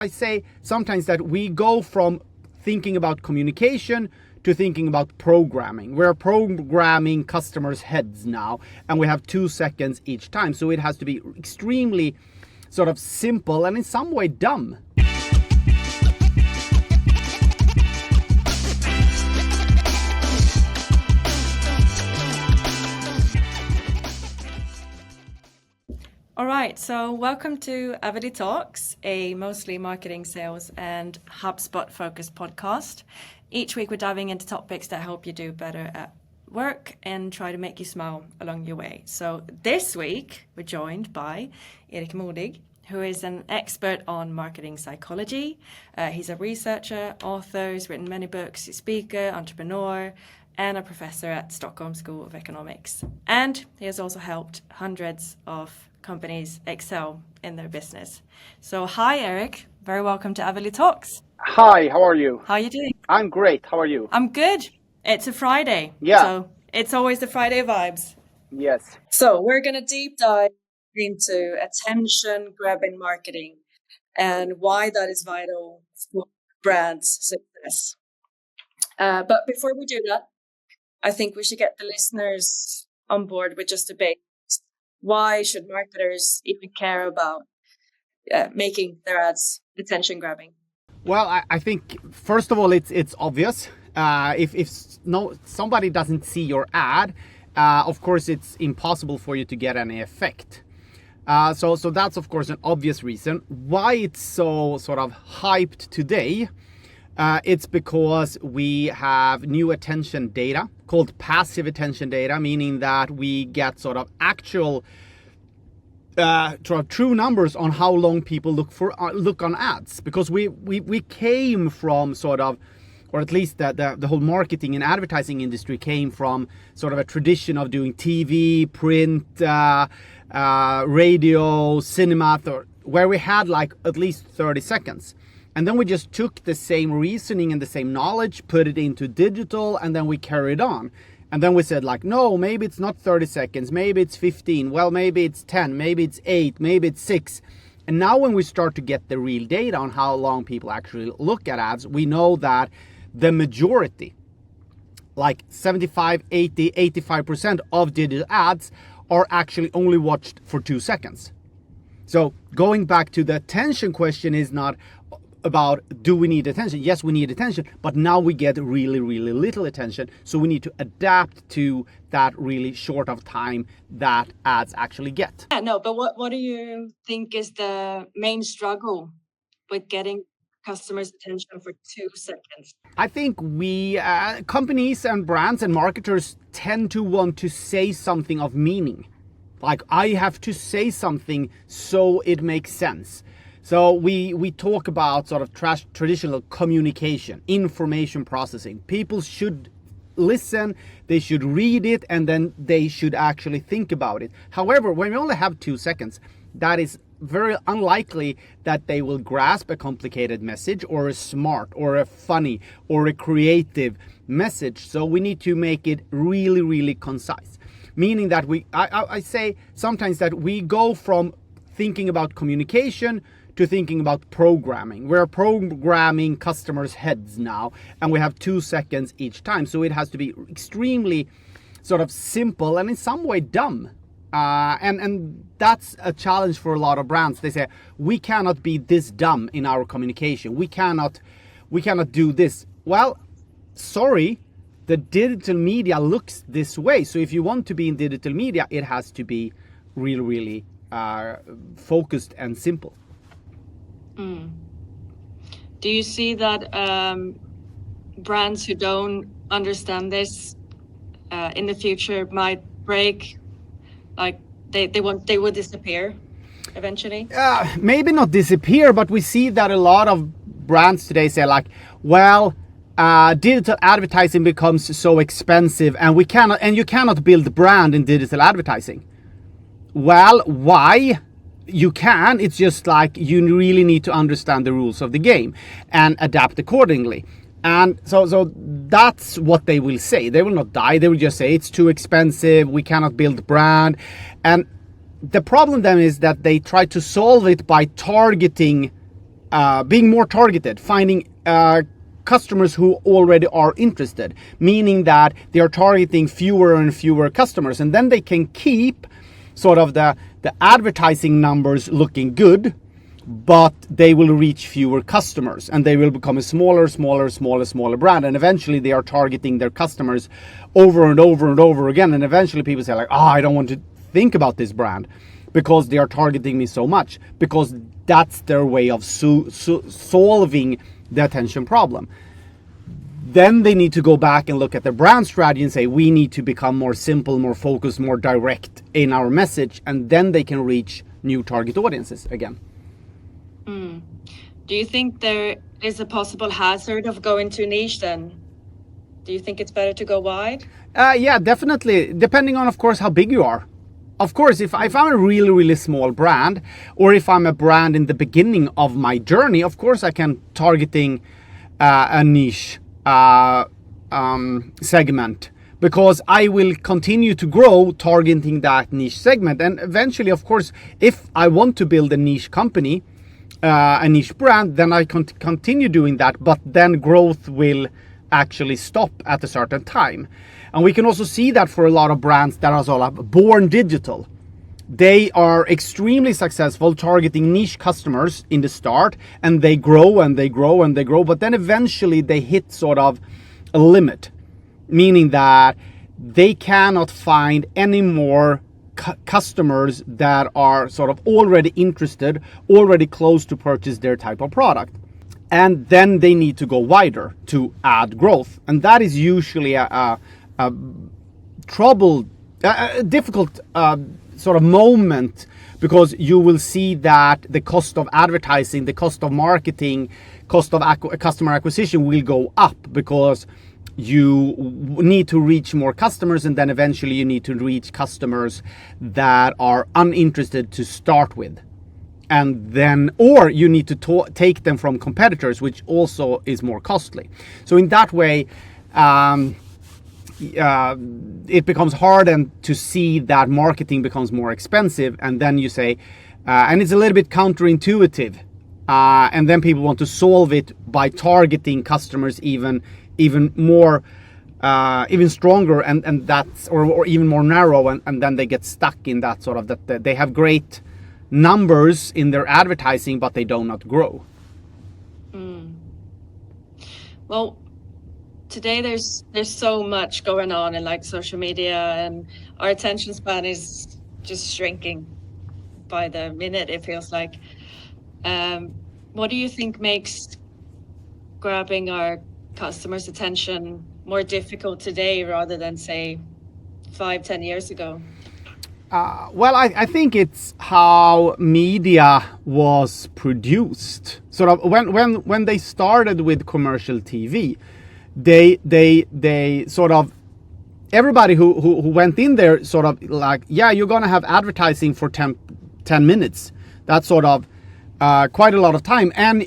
I say sometimes that we go from thinking about communication to thinking about programming. We're programming customers' heads now, and we have 2 seconds each time. So it has to be extremely sort of simple and in some way dumb. All right, so welcome to Avidly Talks, a mostly marketing, sales, and HubSpot focused podcast. Each week we're diving into topics that help you do better at work and try to make you smile along your way. So this week we're joined by Erik, who is an expert on marketing psychology. He's a researcher, author, he's written many books, he's a speaker, entrepreneur, and a professor at Stockholm School of Economics. And he has also helped hundreds of companies excel in their business. So hi, Erik. Very welcome to Avidly Talks. Hi, how are you? How are you doing? I'm great. How are you? I'm good. It's a Friday. Yeah. So it's always the Friday vibes. Yes. So we're going to deep dive into attention-grabbing marketing and why that is vital for brands' success. But before we do that, I think we should get the listeners on board with just a basics. Why should marketers even care about making their ads attention-grabbing? Well, I think first of all, it's obvious. If somebody doesn't see your ad, of course, it's impossible for you to get any effect. So that's of course an obvious reason why it's so sort of hyped today. It's because we have new attention data called passive attention data, meaning that we get sort of actual true numbers on how long people look on ads, because we came from sort of, or at least the whole marketing and advertising industry came from sort of a tradition of doing TV, print, radio, cinema, where we had like at least 30 seconds. And then we just took the same reasoning and the same knowledge, put it into digital, and then we carried on. And then we said like, no, maybe it's not 30 seconds, maybe it's 15, well, maybe it's 10, maybe it's 8, maybe it's 6. And now when we start to get the real data on how long people actually look at ads, we know that the majority, like 75, 80, 85% of digital ads are actually only watched for 2 seconds. So going back to the attention question is not about do we need attention? Yes, we need attention, but now we get really, really little attention. So we need to adapt to that really short of time that ads actually get. Yeah, no, but what do you think is the main struggle with getting customers' attention for 2 seconds? I think we, companies and brands and marketers tend to want to say something of meaning. Like I have to say something so it makes sense. So we talk about sort of traditional communication, information processing. People should listen, they should read it, and then they should actually think about it. However, when we only have 2 seconds, that is very unlikely that they will grasp a complicated message or a smart or a funny or a creative message. So we need to make it really, really concise. Meaning that I say sometimes that we go from thinking about communication to thinking about programming. We're programming customers' heads now, and we have 2 seconds each time. So it has to be extremely sort of simple and in some way dumb. And that's a challenge for a lot of brands. They say, we cannot be this dumb in our communication. We cannot do this. Well, sorry, the digital media looks this way. So if you want to be in digital media, it has to be really, really focused and simple. Do you see that brands who don't understand this in the future might break, like they would disappear eventually? Maybe not disappear, but we see that a lot of brands today say like, well, digital advertising becomes so expensive and you cannot build brand in digital advertising. Well, why? You can, it's just like you really need to understand the rules of the game and adapt accordingly. And so that's what they will say. They will not die. They will just say it's too expensive. We cannot build brand. And the problem then is that they try to solve it by targeting being more targeted, finding customers who already are interested, meaning that they are targeting fewer and fewer customers, and then they can keep sort of the advertising numbers looking good, but they will reach fewer customers and they will become a smaller brand, and eventually they are targeting their customers over and over again, and eventually people say like, I don't want to think about this brand because they are targeting me so much, because that's their way of solving the attention problem. Then they need to go back and look at their brand strategy and say, we need to become more simple, more focused, more direct in our message, and then they can reach new target audiences again. Do you think there is a possible hazard of going too niche then? Do you think it's better to go wide? Yeah, definitely. Depending on, of course, how big you are. Of course, if I'm a really small brand, or if I'm a brand in the beginning of my journey, of course I can targeting a niche segment, because I will continue to grow targeting that niche segment. And eventually, of course, if I want to build a niche company, a niche brand, then I can continue doing that, but then growth will actually stop at a certain time. And we can also see that for a lot of brands that are sort of born digital. They are extremely successful targeting niche customers in the start, and they grow and they grow and they grow, but then eventually they hit sort of a limit, meaning that they cannot find any more customers that are sort of already interested, already close to purchase their type of product. And then they need to go wider to add growth. And that is usually a difficult sort of moment, because you will see that the cost of advertising, the cost of marketing, cost of customer acquisition will go up, because you need to reach more customers, and then eventually you need to reach customers that are uninterested to start with. And then, or you need to take them from competitors, which also is more costly. So in that way, it becomes hard and to see that marketing becomes more expensive. And then you say, and it's a little bit counterintuitive. And then people want to solve it by targeting customers even more, even stronger, and that's or even more narrow, and then they get stuck in that sort of that they have great numbers in their advertising, but they do not grow. Well, today there's so much going on in like social media, and our attention span is just shrinking by the minute, it feels like. What do you think makes grabbing our customers' attention more difficult today rather than say 5-10 years ago? Well, I think it's how media was produced. Sort of when they started with commercial TV, they sort of, everybody who went in there sort of like, yeah, you're gonna have advertising for 10 minutes. That's sort of quite a lot of time, and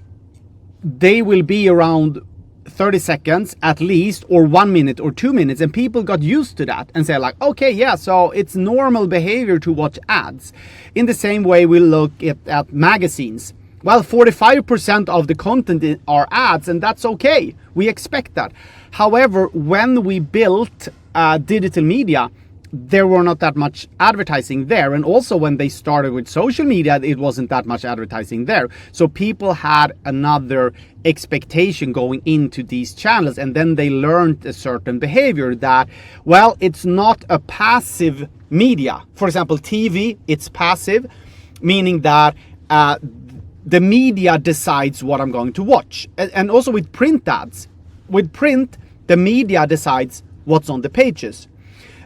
they will be around 30 seconds at least, or 1 minute or 2 minutes, and people got used to that and say like, okay, yeah, so it's normal behavior to watch ads. In the same way we look at magazines. Well, 45% of the content are ads, and that's okay. We expect that. However, when we built digital media, there were not that much advertising there. And also when they started with social media, it wasn't that much advertising there. So people had another expectation going into these channels. And then they learned a certain behavior that, well, it's not a passive media. For example, TV, it's passive, meaning that the media decides what I'm going to watch. And also with print ads, with print, the media decides what's on the pages.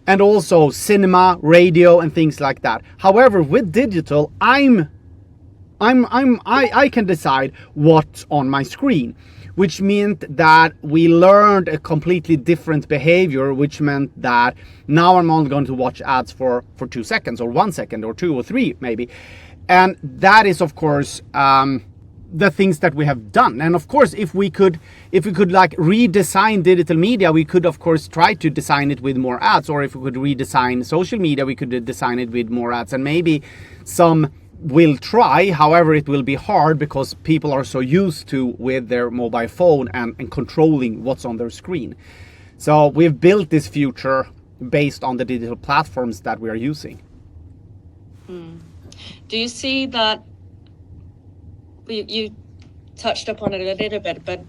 And also cinema, radio, and things like that. However, with digital, I can decide what's on my screen, which meant that we learned a completely different behavior, which meant that now I'm only going to watch ads for 2 seconds, or 1 second, or 2 or 3 maybe. And that is, of course, the things that we have done. And of course, if we could like redesign digital media, we could of course try to design it with more ads. Or if we could redesign social media, we could design it with more ads, and maybe some will try. However, it will be hard because people are so used to with their mobile phone and controlling what's on their screen. So we've built this future based on the digital platforms that we are using. Do you see that, you touched upon it a little bit, but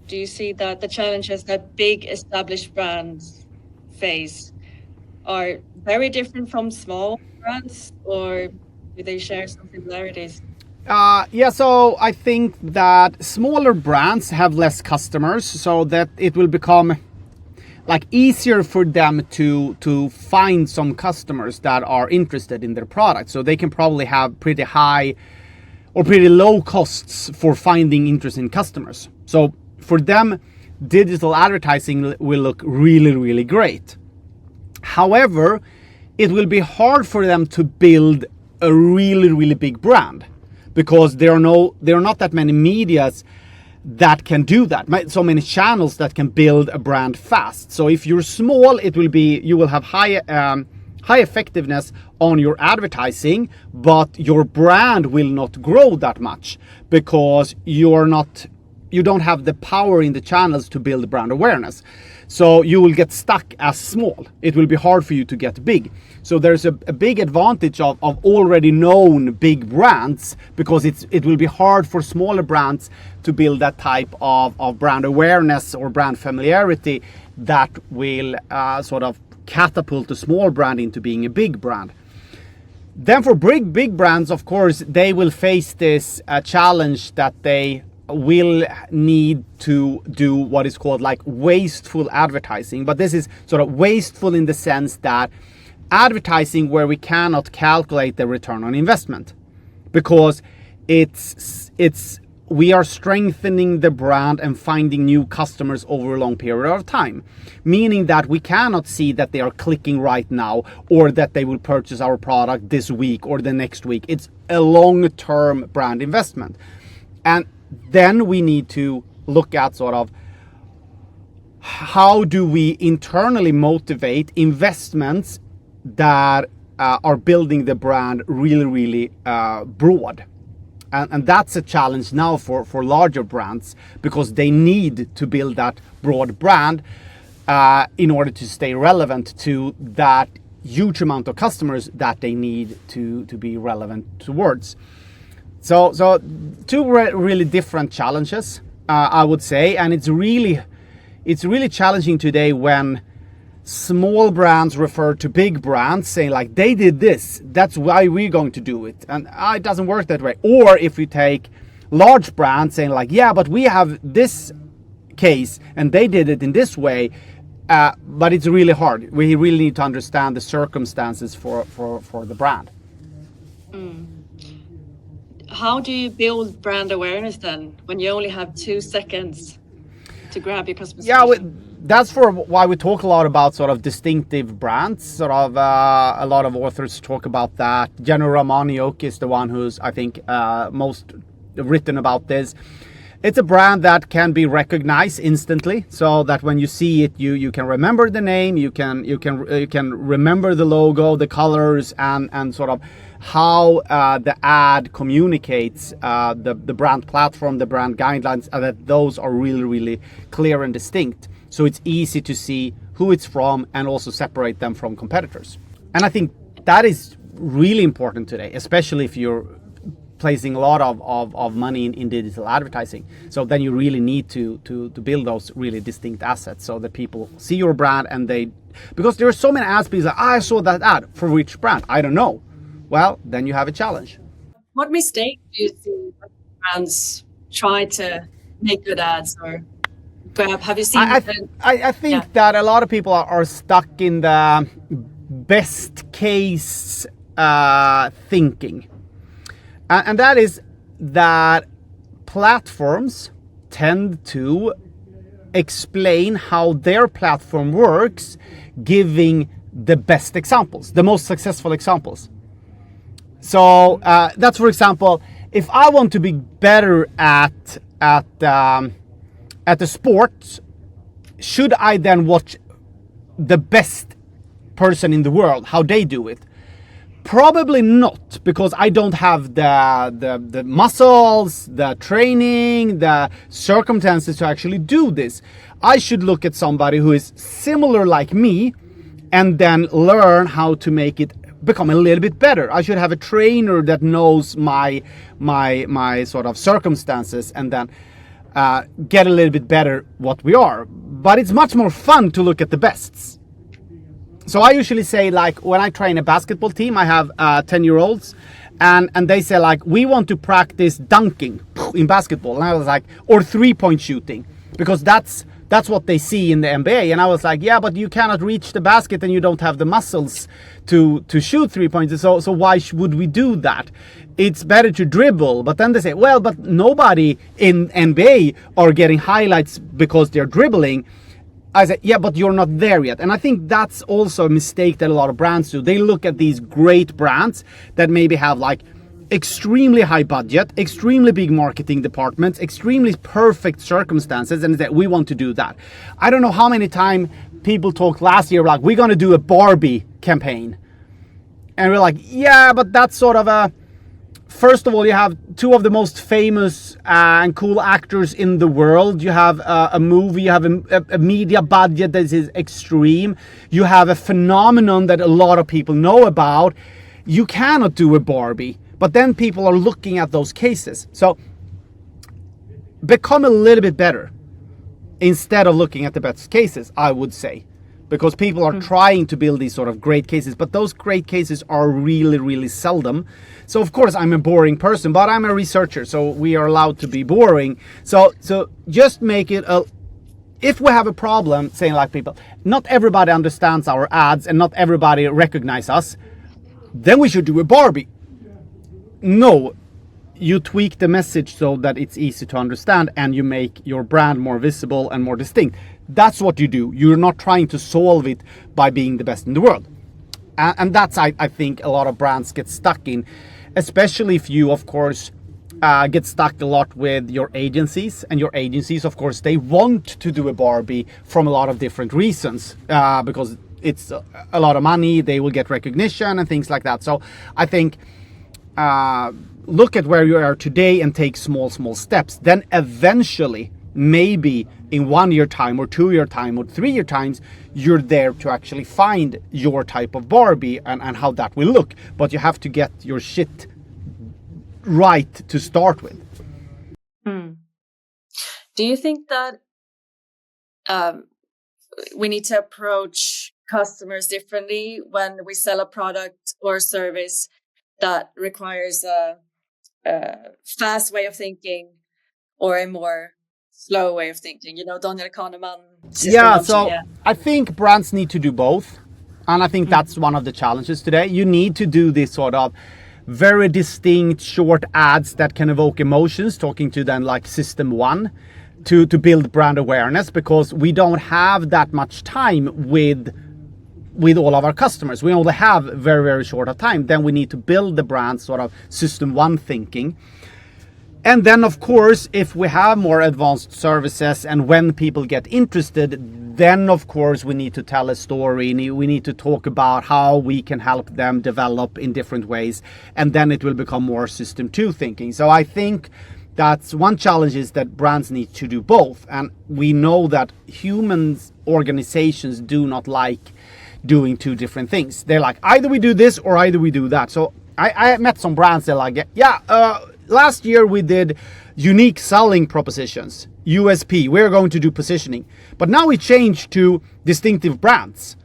do you see that the challenges that big established brands face are very different from small brands, or do they share some similarities? Yeah, so I think that smaller brands have less customers, so that it will become like easier for them to find some customers that are interested in their product. So they can probably have pretty high or pretty low costs for finding interesting customers. So for them, digital advertising will look really, really great. However, it will be hard for them to build a really, really big brand because there are not that many medias that can do that. So many channels that can build a brand fast. So if you're small, you will have high effectiveness on your advertising, but your brand will not grow that much because you don't have the power in the channels to build brand awareness. So you will get stuck as small. It will be hard for you to get big. So there's a big advantage of already known big brands, because it will be hard for smaller brands to build that type of brand awareness or brand familiarity that will sort of catapult a small brand into being a big brand. Then for big brands, of course, they will face this challenge that they will need to do what is called like wasteful advertising. But this is sort of wasteful in the sense that advertising where we cannot calculate the return on investment, because we are strengthening the brand and finding new customers over a long period of time, meaning that we cannot see that they are clicking right now or that they will purchase our product this week or the next week. It's a long-term brand investment. And then we need to look at sort of how do we internally motivate investments that are building the brand really, really broad. And that's a challenge now for larger brands, because they need to build that broad brand in order to stay relevant to that huge amount of customers that they need to be relevant towards. So two really different challenges, I would say, and it's really challenging today when small brands refer to big brands saying like, they did this, that's why we're going to do it, and it doesn't work that way. Or if we take large brands saying like, yeah, but we have this case and they did it in this way, but it's really hard. We really need to understand the circumstances for the brand. How do you build brand awareness then when you only have 2 seconds to grab your customers? Yeah, that's why we talk a lot about sort of distinctive brands. Sort of a lot of authors talk about that. Jenna Romaniuk is the one who's, I think, most written about this. It's a brand that can be recognized instantly, so that when you see it, you can remember the name, you can remember the logo, the colors, and sort of how the ad communicates the brand platform, the brand guidelines, and that those are really, really clear and distinct. So it's easy to see who it's from and also separate them from competitors. And I think that is really important today, especially if you're placing a lot of money in digital advertising. So then you really need to build those really distinct assets so that people see your brand, and because there are so many ads, people like, I saw that ad, for which brand? I don't know. Well, then you have a challenge. What mistake do you see brands try to make good ads, or have you seen? I think that a lot of people are stuck in the best case thinking. And that is that platforms tend to explain how their platform works, giving the best examples, the most successful examples. So that's, for example, if I want to be better at the sport, should I then watch the best person in the world, how they do it? Probably not, because I don't have the muscles, the training, the circumstances to actually do this. I should look at somebody who is similar like me and then learn how to make it become a little bit better. I should have a trainer that knows my sort of circumstances and then get a little bit better what we are. But it's much more fun to look at the bests. So I usually say, like, when I train a basketball team, I have 10-year-olds, and they say, like, we want to practice dunking in basketball. And I was like, or 3-point shooting, because that's what they see in the NBA. And I was like, yeah, but you cannot reach the basket and you don't have the muscles to shoot 3 points. So why would we do that? It's better to dribble. But then they say, well, but nobody in NBA are getting highlights because they're dribbling. I said, yeah, but you're not there yet. And I think that's also a mistake that a lot of brands do. They look at these great brands that maybe have like extremely high budget, extremely big marketing departments, extremely perfect circumstances, and that we want to do that. I don't know how many times people talked last year like, we're going to do a Barbie campaign. And we're like, yeah, but that's sort of a... First of all, you have two of the most famous and cool actors in the world. You have a movie, you have a media budget that is extreme. You have a phenomenon that a lot of people know about. You cannot do a Barbie. But then people are looking at those cases. So become a little bit better instead of looking at the best cases, I would say. Because people are trying to build these sort of great cases, but those great cases are really, really seldom. So of course I'm a boring person, but I'm a researcher, so we are allowed to be boring. So just make it if we have a problem saying, like, people, not everybody understands our ads and not everybody recognizes us, then we should do a Barbie. No, you tweak the message so that it's easy to understand and you make your brand more visible and more distinct. That's what you do. You're not trying to solve it by being the best in the world. And that's, I think, a lot of brands get stuck in, especially if you, of course, get stuck a lot with your agencies. And your agencies, of course, they want to do a Barbie from a lot of different reasons, because it's a lot of money, they will get recognition and things like that. So I think look at where you are today and take small steps. Then eventually, maybe in 1 year time or 2 year time or 3 year times, you're there to actually find your type of Barbie and how that will look. But you have to get your shit right to start with. Do you think that we need to approach customers differently when we sell a product or service that requires a fast way of thinking or a more slow way of thinking? You know, Daniel Kahneman. Yeah, so I think brands need to do both. And I think that's one of the challenges today. You need to do this sort of very distinct short ads that can evoke emotions, talking to them like System 1 to build brand awareness, because we don't have that much time with all of our customers. We only have very, very short of time. Then we need to build the brand sort of System 1 thinking. And then, of course, if we have more advanced services and when people get interested, then, of course, we need to tell a story. We need to talk about how we can help them develop in different ways. And then it will become more System 2 thinking. So I think that's one challenge, is that brands need to do both. And we know that humans, organizations do not like doing two different things. They're like, either we do this or either we do that. So I met some brands that are like, last year we did unique selling propositions, USP. We're going to do positioning. But now we changed to distinctive brands.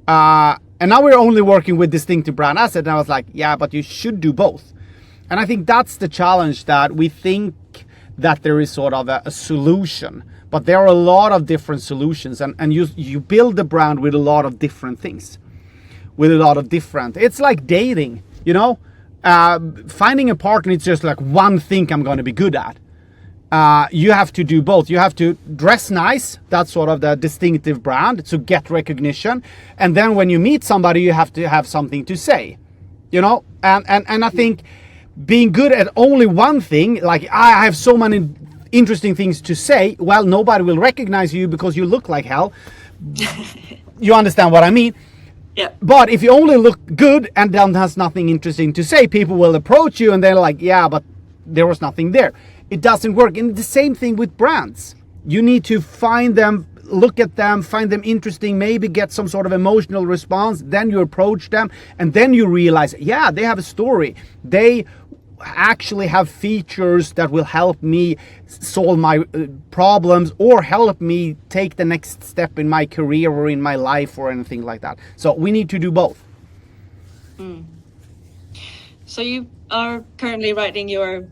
And now we're only working with distinctive brand assets. And I was like, yeah, but you should do both. And I think that's the challenge, that we think that there is sort of a solution. But there are a lot of different solutions. And you build the brand with a lot of different things. It's like dating, you know? Finding a partner, it's just like one thing I'm going to be good at. You have to do both. You have to dress nice. That's sort of the distinctive brand to get recognition. And then when you meet somebody, you have to have something to say, you know? And I think being good at only one thing, like I have so many interesting things to say, well, nobody will recognize you because you look like hell. You understand what I mean? Yeah. But if you only look good and then has nothing interesting to say, people will approach you and they're like, yeah, but there was nothing there. It doesn't work. And the same thing with brands. You need to find them, look at them, find them interesting, maybe get some sort of emotional response. Then you approach them and then you realize, yeah, they have a story. They actually have features that will help me solve my problems or help me take the next step in my career or in my life or anything like that. So we need to do both. So you are currently writing your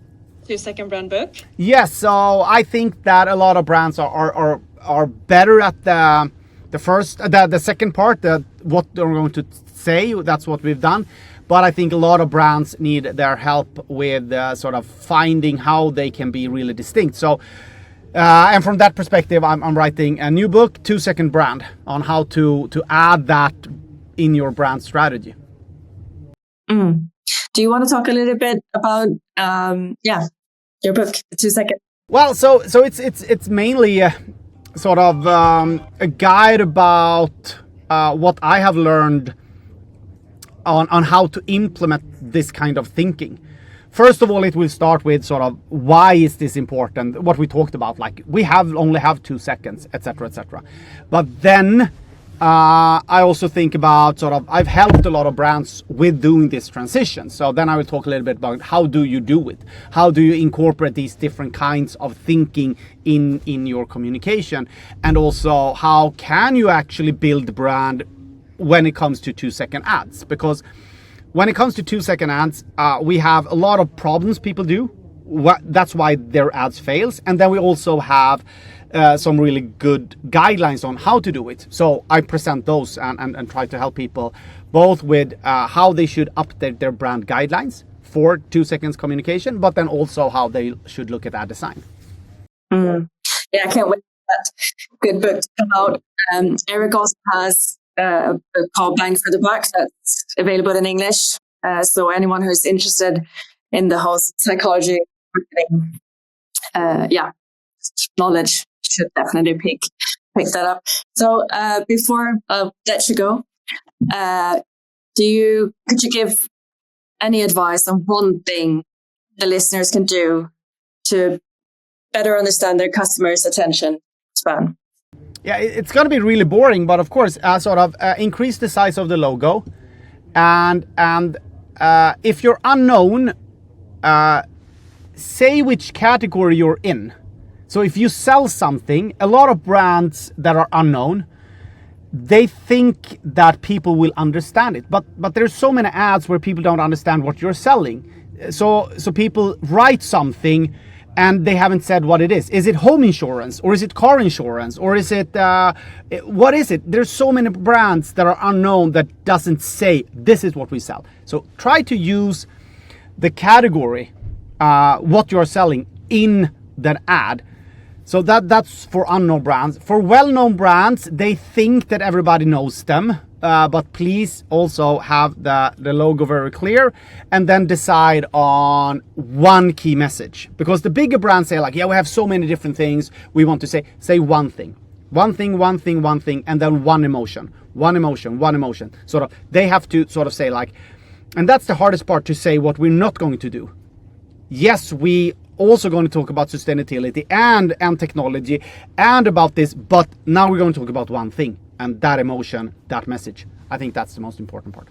2-second brand book? Yes, so I think that a lot of brands are better at the second part, what they're going to say. That's what we've done. But I think a lot of brands need their help with sort of finding how they can be really distinct. So, and from that perspective, I'm writing a new book, 2-second brand, on how to add that in your brand strategy. Do you want to talk a little bit about your book, 2-second? Well, so it's mainly sort of a guide about what I have learned on how to implement this kind of thinking. First of all, it will start with sort of why is this important? What we talked about, like we only have 2 seconds, etc., etc. But then I also think about sort of I've helped a lot of brands with doing this transition. So then I will talk a little bit about how do you do it? How do you incorporate these different kinds of thinking in your communication? And also how can you actually build the brand when it comes to 2-second ads? Because when it comes to 2-second ads, we have a lot of problems people do. That's why their ads fails. And then we also have some really good guidelines on how to do it. So I present those and try to help people both with how they should update their brand guidelines for 2 seconds communication, but then also how they should look at ad design. Yeah, I can't wait for that good book to come out. Erik also has a book called Bang for the Buck that's available in English. So anyone who's interested in the whole psychology marketing, knowledge should definitely pick that up. So before I let you go, could you give any advice on one thing the listeners can do to better understand their customers' attention span? Yeah, it's going to be really boring, but of course, sort of increase the size of the logo, and if you're unknown, say which category you're in. So if you sell something, a lot of brands that are unknown, they think that people will understand it, but there's so many ads where people don't understand what you're selling. So people write something and they haven't said what it is. Is it home insurance or is it car insurance or is it what is it? There's so many brands that are unknown that doesn't say this is what we sell. So try to use the category what you're selling in that ad. So that's for unknown brands. For well-known brands, they think that everybody knows them, but please also have the logo very clear and then decide on one key message. Because the bigger brands say like, yeah, we have so many different things. We want to say one thing, and then one emotion. Sort of, they have to sort of say like, and that's the hardest part, to say what we're not going to do. Yes, we also going to talk about sustainability and technology and about this, but now we're going to talk about one thing, and that emotion, that message. I think that's the most important part.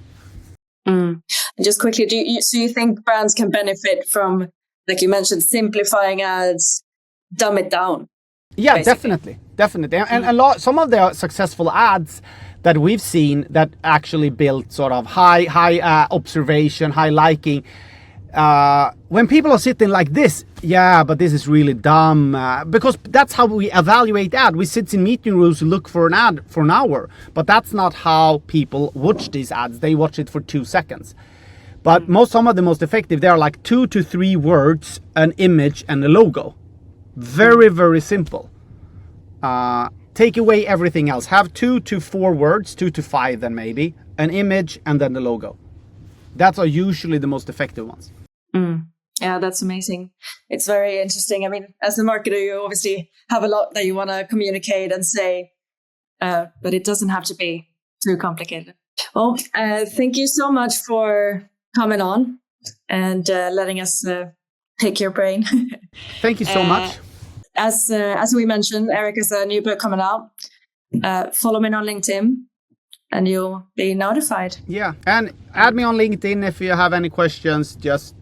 Just quickly, do you think brands can benefit from, like you mentioned, simplifying ads, dumb it down? Yeah, basically? definitely. And some of the successful ads that we've seen that actually built sort of high observation, high liking. When people are sitting like this, yeah, but this is really dumb, because that's how we evaluate ad. We sit in meeting rooms and look for an ad for an hour, but that's not how people watch these ads. They watch it for 2 seconds. But some of the most effective, they are like 2 to 3 words, an image and a logo. Very, very simple. Take away everything else. Have 2 to 4 words, 2 to 5 then maybe, an image and then the logo. That's are usually the most effective ones. Yeah, that's amazing. It's very interesting. I mean, as a marketer, you obviously have a lot that you want to communicate and say, but it doesn't have to be too complicated. Well, thank you so much for coming on and letting us pick your brain. Thank you so much. As we mentioned, Erik has a new book coming out. Follow me on LinkedIn and you'll be notified. Yeah, and add me on LinkedIn if you have any questions. Just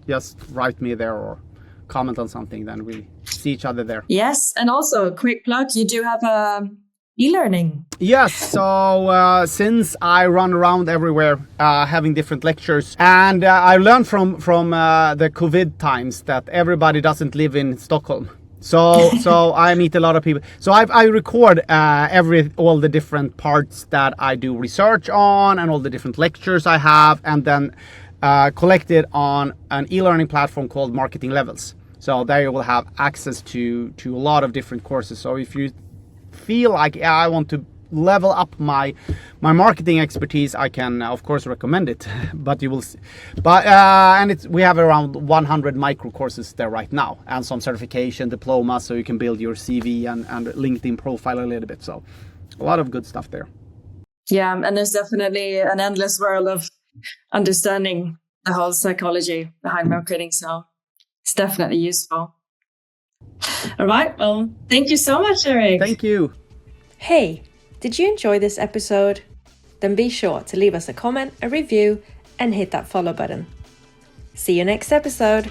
write me there or comment on something. Then we see each other there. Yes, and also quick plug: you do have e-learning. Yes, so since I run around everywhere having different lectures, and I learned from the COVID times that everybody doesn't live in Stockholm. So I meet a lot of people. So I record all the different parts that I do research on and all the different lectures I have, and then collect it on an e-learning platform called Marketing Levels. So there you will have access to a lot of different courses. So if you feel like I want to level up my marketing expertise, I can of course recommend it. But you will see, and we have around 100 micro courses there right now, and some certification diplomas, so you can build your CV and LinkedIn profile a little bit. So a lot of good stuff there. Yeah, and there's definitely an endless world of understanding the whole psychology behind marketing. So it's definitely useful. All right. Well, thank you so much, Erik. Thank you. Hey, did you enjoy this episode? Then be sure to leave us a comment, a review, and hit that follow button. See you next episode.